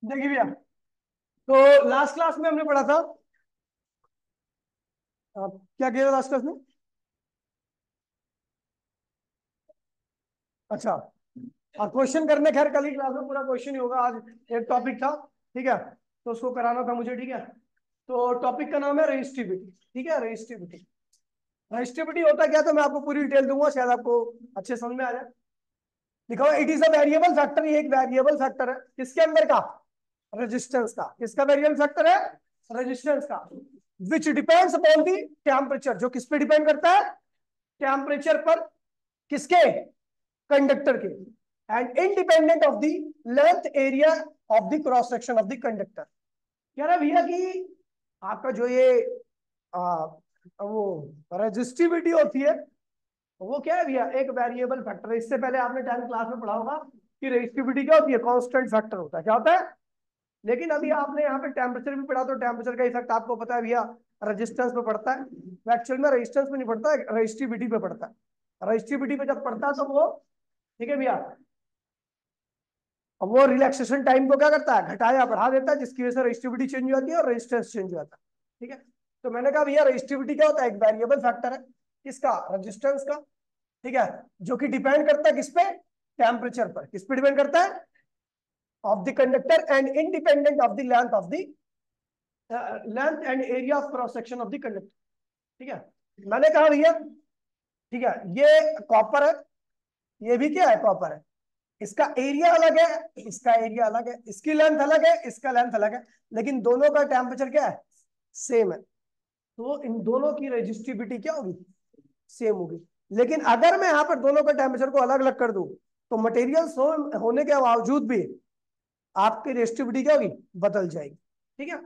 देखिए भैया, तो लास्ट क्लास में हमने पढ़ा था। क्या किया था लास्ट क्लास में? अच्छा। और क्वेश्चन करने, खैर कल ही क्लास में पूरा क्वेश्चन ही होगा, आज एक टॉपिक था। ठीक है, तो उसको कराना था मुझे। ठीक है, तो टॉपिक का नाम है रेजिस्टिविटी। ठीक है, रेजिस्टिविटी। रेजिस्टिविटी होता क्या, तो मैं आपको पूरी डिटेल दूंगा, शायद आपको अच्छे समझ में आ जाए। लिखा हुआ it is a variable factor. ये एक वेरिएबल फैक्टर है किसके अंदर का? रेजिस्टेंस का। किसका वेरिएबल फैक्टर है? रेजिस्टेंस का। Which depends upon the temperature. जो किस पे डिपेंड करता है? टेम्परेचर पर। किसके? कंडक्टर के। And independent of the length area of the cross section of the conductor. कह रहा भैया कि आपका जो ये आ, वो रेजिस्टिविटी होती है, वो क्या है भैया? एक वेरिएबल फैक्टर है। इससे पहले आपने 10th क्लास में पढ़ा होगा कि रेजिस्टिविटी क्या होती है? कांस्टेंट फैक्टर होता है। क्या होता है? लेकिन अभी आपने यहाँ पे टेम्परेचर भी पढ़ा, तो टेम्परेचर का इफेक्ट आपको पता है भैया, रेजिस्टेंस पे पड़ता है। एक्चुअल में रेजिस्टेंस पे नहीं पड़ता है, रेजिस्टिविटी पे पड़ता है। रेजिस्टिविटी पे जब पड़ता है तो वो, ठीक है भैया, अब वो रिलैक्सेशन टाइम को क्या करता है? घटा या बढ़ा देता है, जिसकी वजह से रेजिस्टिविटी चेंज हो जाती है और रेजिस्टेंस चेंज हो जाता है। ठीक है, तो मैंने कहा भैया रेजिस्टिविटी क्या होता है? एक वेरिएबल फैक्टर है। किसका? रेजिस्टेंस का। ठीक है, जो कि डिपेंड करता है किस पे? टेम्परेचर पर। किस पे डिपेंड करता है? Of the conductor and independent of the length of the length and area of cross section of the conductor. ठीक है, मैंने कहा भैया, ठीक है, ये कॉपर है, ये भी क्या है? कॉपर है। इसका एरिया अलग है, इसका एरिया अलग है, इसकी लेंथ अलग है, इसका लेंथ अलग है, लेकिन दोनों का टेम्परेचर क्या है? सेम है। तो इन दोनों की रेजिस्टिविटी क्या होगी? सेम होगी। लेकिन अगर मैं यहां पर दोनों का टेम्परेचर को अलग अलग कर दूं, तो मटेरियल्स होने के बावजूद भी आपकी रेजिस्टिविटी क्या होगी? बदल जाएगी। ठीक है,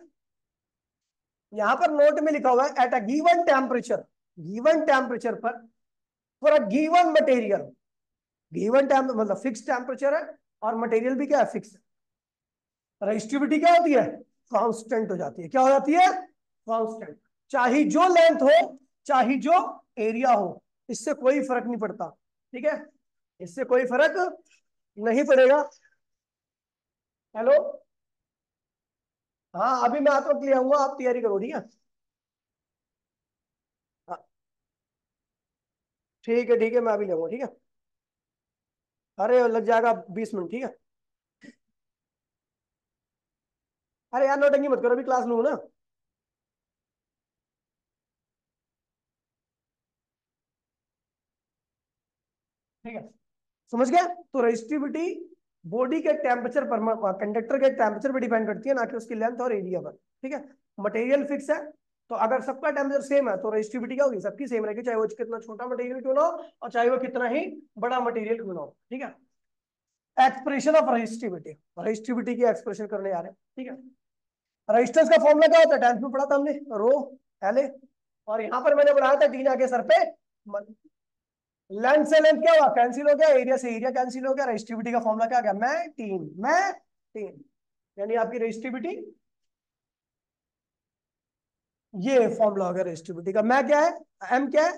यहां पर नोट में लिखा हुआ है at a given temperature. Given temperature पर for a given material. Given temp मतलब फिक्स टेम्परेचर है, और मटेरियल भी क्या है? फिक्स है। रेजिस्टिविटी क्या होती है? कांस्टेंट हो जाती है। क्या हो जाती है? कांस्टेंट। चाहे जो लेंथ हो, चाहे जो एरिया हो, इससे कोई फर्क नहीं पड़ता। ठीक है, इससे कोई फर्क नहीं पड़ेगा। हेलो, हाँ अभी मैं आपको ले आऊंगा, आप तैयारी करो। ठीक है, हाँ, ठीक है ठीक है, मैं अभी ले आऊंगा। ठीक है, अरे लग जाएगा 20 मिनट। ठीक है, अरे यार नौटंकी मत करो, अभी क्लास लूँ ना। ठीक है, समझ गया? तो रेजिस्टिविटी बॉडी के टेम्परेचर पर, कंडक्टर के टेम्परेचर पर डिपेंड करती है, ना कि उसकी लेंथ और एरिया पर। ठीक है, मटेरियल फिक्स है, तो अगर सबका टेम्परेचर सेम है तो रेजिस्टिविटी क्या होगी? सबकी सेम रहेगी, चाहे वो कितना छोटा मटेरियल क्यों ना हो, और चाहे वो कितना ही बड़ा मटेरियल क्यों ना हो। ठीक है, एक्सप्रेशन ऑफ रेजिस्टिविटी। रेजिस्टिविटी की एक्सप्रेशन करने आ रहे हैं। ठीक है, रेजिस्टेंस का फॉर्मूला क्या होता है? टेंथ में पढ़ा था हमने, रो एल ए। और यहां पर मैंने बनाया था डी आगे सर पे। लेंथ से लेंथ क्या हुआ? कैंसिल हो गया, एरिया से एरिया कैंसिल हो गया। रेजिस्टिविटी का फॉर्मूला क्या आ गया? मैं 3 यानी आपकी रेजिस्टिविटी, ये फॉर्मूला हो गया रेजिस्टिविटी का। मैं क्या है? एम क्या है?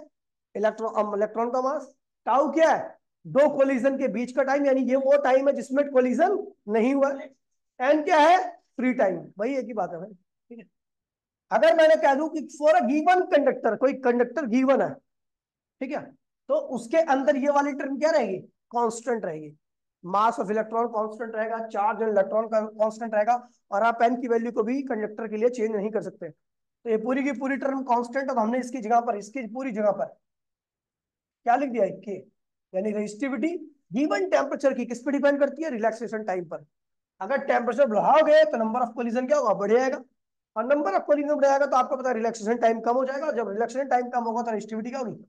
इलेक्ट्रॉन, इलेक्ट्रॉन का मास। टाउ क्या है? दो कोलिजन के बीच का टाइम, यानी ये वो टाइम है जिसमें कोलिजन नहीं हुआ। एन क्या है? Free time. वही एक ही बात है भाई। ठीक है, अगर मैंने कह दूं कि फॉर अ गिवन कंडक्टर, कोई कंडक्टर गिवन है, ठीक है, तो उसके अंदर ये वाली टर्म क्या रहेगी? कांस्टेंट रहेगी। मास ऑफ इलेक्ट्रॉन कांस्टेंट रहेगा, चार्ज इलेक्ट्रॉन का कांस्टेंट रहेगा, और आप एन की वैल्यू को भी कंडक्टर के लिए चेंज नहीं कर सकते। तो ये पूरी की पूरी टर्म कांस्टेंट है, तो हमने इसकी जगह पर, इसकी पूरी जगह पर क्या लिख दिया? के। यानी रेजिस्टिविटी गिवन टेम्परेचर की किस पे डिपेंड करती है? रिलैक्सेशन टाइम पर। अगर टेम्परेचर बढ़ाओगे तो नंबर ऑफ कोलिजन क्या होगा? बढ़ जाएगा, और नंबर ऑफ कोलिजन बढ़ाएगा तो आपको पता है रिलैक्सेशन टाइम कम हो जाएगा, और जब रिलैक्सेशन टाइम कम होगा तो रेजिस्टिविटी क्या होगी?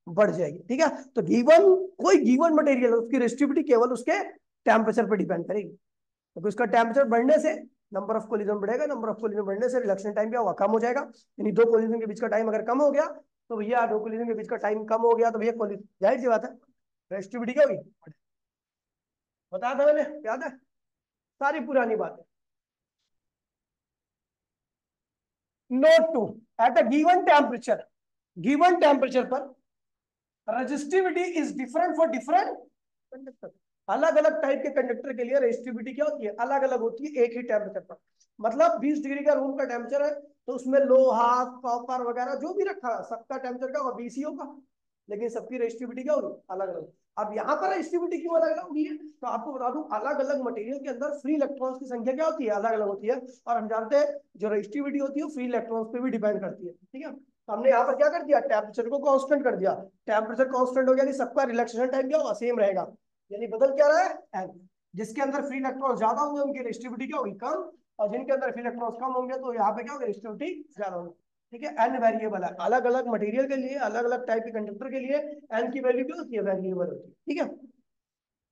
बढ़ जाएगी। ठीक है, तो गिवन, कोई गिवन मटेरियल है, उसकी रेजिस्टिविटी केवल उसके टेम्परेचर पर डिपेंड करेगी। क्योंकि उसका टेम्परेचर बढ़ने से नंबर ऑफ कोलिजन बढ़ेगा, नंबर ऑफ कोलिजन बढ़ने से रिलैक्सेशन टाइम क्या होगा? कम हो जाएगा। यानी दो कोलिजन के बीच का टाइम अगर कम हो गया, तो भैया दो कोलिजन के बीच का टाइम कम हो गया, तो भैया कोलिजन, जाहिर सी बात है रेजिस्टिविटी क्या होगी? बताया था मैंने, याद है? सारी पुरानी बातें। Note two, at a given temperature पर resistivity is different for different conductor. अलग अलग टाइप के कंडक्टर के लिए रेजिस्टिविटी क्या होती है, अलग अलग होती है एक ही टेम्परेचर पर। मतलब 20 डिग्री का रूम का टेम्परेचर है तो उसमें लोहा कॉपर वगैरह जो भी रखा है सबका टेम्परेचर क्या होगा, 20 ही होगा, लेकिन सबकी रेजिस्टिविटी क्या होगी, अलग अलग। अब यहाँ पर रेजिस्टिविटी क्यों अलग अलग होगी है, तो आपको बता दूं अलग अलग मटेरियल के अंदर फ्री इलेक्ट्रॉन्स की संख्या क्या होती है, अलग अलग होती है। और हम जानते हैं जो रेजिस्टिविटी होती है वो फ्री इलेक्ट्रॉन्स पे भी डिपेंड करती है, ठीक है। तो हमने यहाँ पर क्या कर दिया, टेम्परेचर को कांस्टेंट कर दिया। टेम्परेचर कांस्टेंट हो गया, सबका रिलैक्सेशन टाइम क्या होगा, सेम रहेगा। यानी बदल क्या रहा है, एन। जिसके अंदर फ्री इलेक्ट्रॉन ज्यादा होंगे उनकी रेजिस्टिविटी क्या होगी, कम, और जिनके अंदर फ्री इलेक्ट्रॉन कम होंगे तो यहाँ पे क्या होगी, रेजिस्टिविटी ज्यादा होगी। ठीक है, एन वेरिएबल है, अलग अलग मटेरियल के लिए अलग अलग टाइप के कंडक्टर के लिए एन की वैल्यू क्या होती है, वेरिएबल होती है, ठीक है।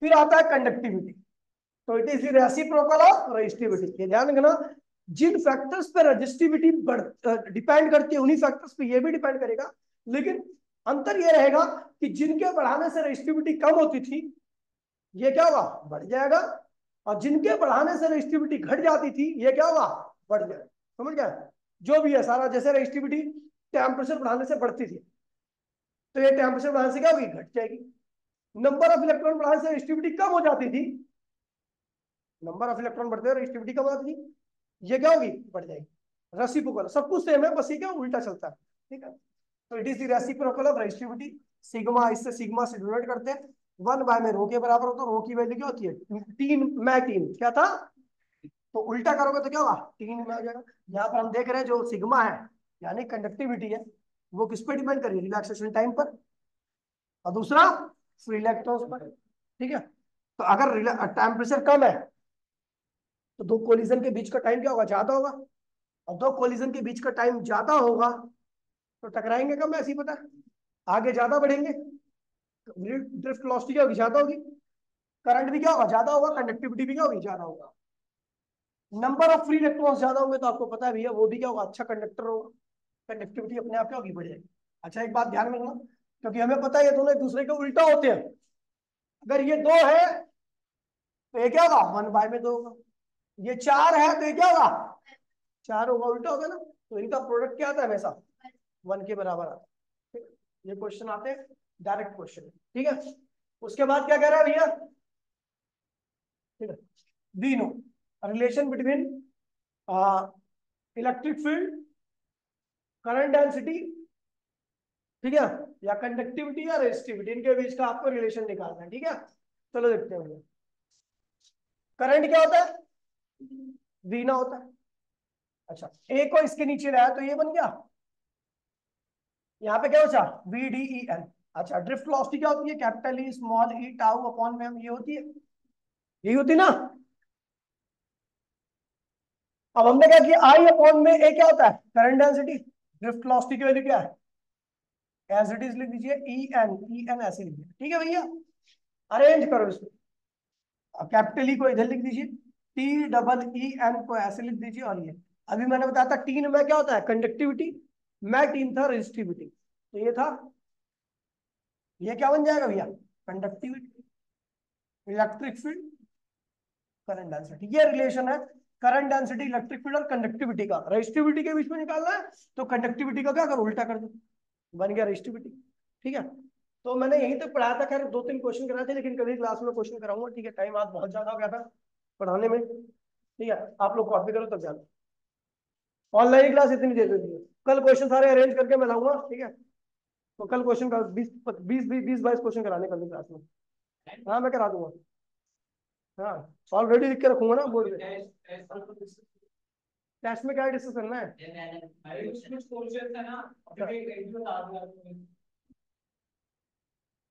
फिर आता है कंडक्टिविटी। तो it is reciprocal of resistivity. ये ध्यान रखना, जिन फैक्टर्स पे रेजिस्टिविटी डिपेंड करती है उन्हीं फैक्टर्स पे ये भी डिपेंड करेगा, लेकिन अंतर ये रहेगा कि जिनके बढ़ाने से रेजिस्टिविटी कम होती थी ये क्या हुआ, बढ़ जाएगा, और जिनके बढ़ाने से रेजिस्टिविटी घट जाती थी ये क्या हुआ, बढ़ जाएगा। समझ गया, जो भी है सारा, जैसे रेजिस्टिविटी टेम्परेचर बढ़ाने से बढ़ती थी तो ये टेम्परेचर बढ़ाने से क्या होगी, घट जाएगी। नंबर ऑफ इलेक्ट्रॉन बढ़ाने से रेजिस्टिविटी कम हो जाती थी, नंबर ऑफ इलेक्ट्रॉन बढ़ते हैं रेजिस्टिविटी कम हो जाती थी, ये क्या होगी, बढ़ जाएगी। रेसिप्रोकल, सब कुछ सेम है, बस ये क्या उल्टा चलता है, ठीक है। तो it is the reciprocal of resistivity. Sigma, इससे सिग्मा से डिनोट करते हैं, 1 में रो के बराबर हो, तो रो की वैल्यू क्या होती है, 3 क्या था, तो उल्टा करोगे तो क्या होगा, 3 में आ जाएगा। यहाँ पर हम देख रहे हैं जो सिग्मा है यानी कंडक्टिविटी है वो किस पे डिपेंड करेगी, रिलैक्सेशन टाइम पर, और दूसरा फ्री इलेक्ट्रॉन्स पर, ठीक है। तो अगर टेम्परेचर कम है तो दो कोलिजन के बीच का टाइम क्या होगा, ज्यादा होगा, और दो कोलिजन के बीच का टाइम ज्यादा होगा तो टकराएंगे कम, ऐसे ही पता है, आगे ज्यादा बढ़ेंगे, ड्रिफ्ट वेलोसिटी क्या होगी, ज्यादा होगी, करंट भी क्या होगा, ज्यादा होगा, कंडक्टिविटी भी क्या होगी, ज्यादा होगा। नंबर ऑफ फ्री इलेक्ट्रॉन्स ज्यादा होंगे तो आपको पता है भैया वो भी क्या होगा, अच्छा कंडक्टर होगा, कंडक्टिविटी अपने आप क्या होगी, बढ़ जाएगी। अच्छा एक बात ध्यान में रखना, क्योंकि हमें पता है ये दोनों एक दूसरे के उल्टा होते हैं, अगर ये 2 है तो ये क्या होगा, 1/2 होगा, ये 4 है तो ये क्या होगा, 4 होगा, उल्टा होगा ना, तो इनका प्रोडक्ट क्या आता है, हमेशा 1 के बराबर आता है। ठीक है? ये क्वेश्चन आते हैं, डायरेक्ट क्वेश्चन, ठीक है। उसके बाद क्या कह रहा है भैया, ठीक है, we know relation between electric field, current density, ठीक है, या कंडक्टिविटी या रेजिस्टिविटी, इनके बीच का आपको रिलेशन निकालना है, ठीक है। चलो देखते हैं भैया, करंट क्या होता है, वी ना होता है। अच्छा, ए को इसके नीचे लाया तो ये बन गया, यहाँ पे क्या बचा, वी डी ई एन। अच्छा, ड्रिफ्ट वेलोसिटी क्या होती है, कैपिटल ई स्मॉल ई टाउ अपॉन में ये होती है, यही होती है ना। अब हमने क्या किया, आई अपॉन में ए क्या होता है, करंट डेंसिटी, ड्रिफ्ट वेलोसिटी की वैल्यू क्या है, एज इट इज लिख दीजिए, ई एन ऐसे लिख दीजिए, ठीक है भैया। अरेंज करो इसको, कैपिटल ई को इधर लिख दीजिए, टी डबल ई एन को ऐसे लिख दीजिए, और ये अभी मैंने बताया था टीन में क्या होता है, कंडक्टिविटी, मैं टीन था रेजिस्टिविटी, तो ये था, ये क्या बन जाएगा भैया, conductivity, electric field, current density, ये रिलेशन है करंट डेंसिटी, इलेक्ट्रिक फील्ड और कंडक्टिविटी का। रेजिस्टिविटी के बीच में निकालना है तो कंडक्टिविटी का क्या करो, उल्टा कर दो, बन गया रेजिस्टिविटी, ठीक है। तो मैंने यहीं तक पढ़ाया था, खैर 2-3 क्वेश्चन कराए थे, लेकिन कभी क्लास में क्वेश्चन कराऊंगा, ठीक है। टाइम आज बहुत ज्यादा हो गया था पढ़ाने में, ठीक है। आप लोग कॉपी करो तब जाना, ऑनलाइन क्लास इतनी दे देती है, कल क्वेश्चन सारे अरेंज करके मैं लाऊंगा, ठीक है। तो कल क्वेश्चन का 20-22 क्वेश्चन कराने कल क्लास में, हाँ मैं करा दूंगा, हाँ ऑलरेडी लिख के रखूंगा ना बोर्ड पे। टेस्ट में क्या डिस्कस करना है,